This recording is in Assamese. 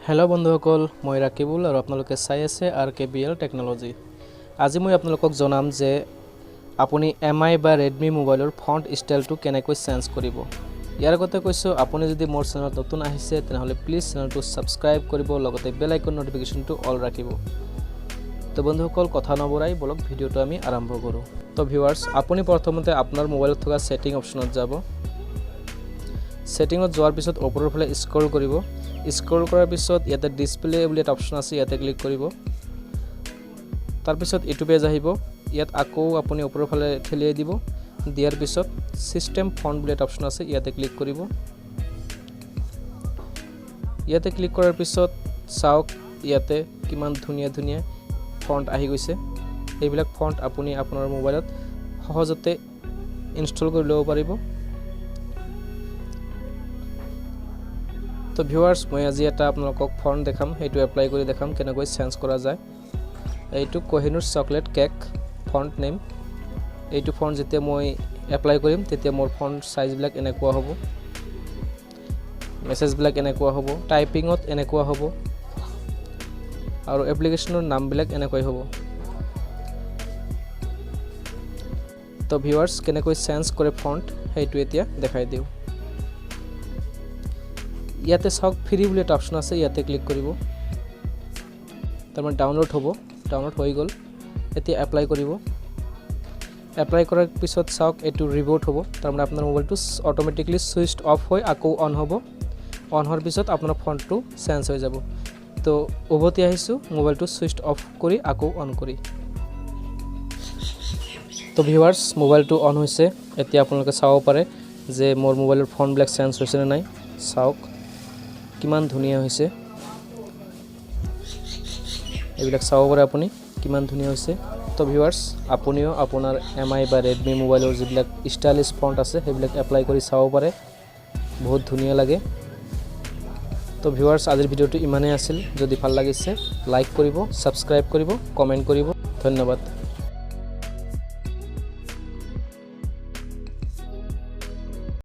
হেল্ল' বন্ধুসকল, মই ৰাকিবুল আৰু আপোনালোকে চাই আছে RKBL টেকন'লজি। আজি মই আপোনালোকক জনাম যে আপুনি MI বা Redmi মোবাইলৰ ফন্ট ষ্টাইলটো কেনেকৈ চেঞ্জ কৰিব। ইয়াৰ আগতে কৈছোঁ, আপুনি যদি মোৰ চেনেলত নতুন আহিছে তেনেহ'লে প্লিজ চেনেলটো ছাবস্ক্ৰাইব কৰিব, লগতে বেল আইকন নটিফিকেশ্যনটো অল ৰাখিব। তো বন্ধুসকল, কথা নবঢ়াই বলক ভিডিঅ'টো আমি আৰম্ভ কৰোঁ। তো ভিউৱাৰ্ছ, আপুনি প্ৰথমতে আপোনাৰ মোবাইলত থকা ছেটিং অপশ্যনত যাব। ছেটিঙত যোৱাৰ পিছত ওপৰৰ ফালে স্ক্ৰল কৰিব। স্ক্ৰল কৰাৰ পিছত ইয়াতে ডিসপ্লে বুলি এটা অপশ্যন আছে, ইয়াতে ক্লিক কৰিব। তাৰপিছত এইটো পেজ আহিব। ইয়াত আকৌ আপুনি ওপৰৰ ফালে ঠেলিয়াই দিব। দিয়াৰ পিছত চিষ্টেম ফন্ট বুলি এটা অপশ্যন আছে, ইয়াতে ক্লিক কৰিব। ইয়াতে ক্লিক কৰাৰ পিছত চাওক ইয়াতে কিমান ধুনীয়া ধুনীয়া ফন্ট আহি গৈছে। এইবিলাক ফন্ট আপুনি আপোনাৰ মোবাইলত সহজতে ইনষ্টল কৰি ল'ব পাৰিব। তো ভিউৱাৰ্ছ, মই আজি এটা আপোনালোকক ফন্ট দেখাম, সেইটো এপ্লাই কৰি দেখাম কেনেকৈ চেঞ্জ কৰা যায়। এইটো Kohinoor chocolate cake font name. এইটো ফন্ট যেতিয়া মই এপ্লাই কৰিম তেতিয়া মোৰ ফন্ট সাইজবিলাক এনেকুৱা হ'ব, মেছেজবিলাক এনেকুৱা হ'ব, টাইপিঙত এনেকুৱা হ'ব আৰু এপ্লিকেশ্যনৰ নামবিলাক এনেকৈ হ'ব। তো ভিউৱাৰ্ছ, কেনেকৈ চেঞ্জ কৰে ফন্ট সেইটো এতিয়া দেখাই দিওঁ। ইয়াতে চাওক ফ্ৰী বুলি এটা অপশ্যন আছে, ইয়াতে ক্লিক কৰিব। তাৰমানে ডাউনলোড হ'ব, ডাউনলোড হৈ গ'ল। এতিয়া এপ্লাই কৰিব। এপ্লাই কৰাৰ পিছত চাওক এইটো ৰিবুট হ'ব, তাৰমানে আপোনাৰ মোবাইলটো অট'মেটিকলি ছুইচ অফ হৈ আকৌ অন হ'ব। অন হোৱাৰ পিছত আপোনাৰ ফন্টটো চেঞ্জ হৈ যাব। তো উভতি আহিছোঁ মোবাইলটো ছুইচ অফ কৰি আকৌ অন কৰি। তো ভিউৱাৰ্ছ, মোবাইলটো অন হৈছে। এতিয়া আপোনালোকে চাব পাৰে যে মোৰ মোবাইলৰ ফন্টবিলাক চেঞ্জ হৈছে নে নাই। চাওক কিমান ধুনীয়া হৈছে, এইবিলাক চাব পাৰে আপুনি কিমান ধুনীয়া হৈছে। তো ভিউৱাৰ্ছ, আপুনিও আপোনাৰ MI বা Redmi মোবাইলৰ যিবিলাক ষ্টাইলিছ ফন্ট আছে সেইবিলাক এপ্লাই কৰি চাব পাৰে, বহুত ধুনীয়া লাগে। তো ভিউৱাৰ্ছ, আজিৰ ভিডিঅ'টো ইমানেই আছিল। যদি ভাল লাগিছে লাইক কৰিব, ছাবস্ক্ৰাইব কৰিব, কমেণ্ট কৰিব। ধন্যবাদ।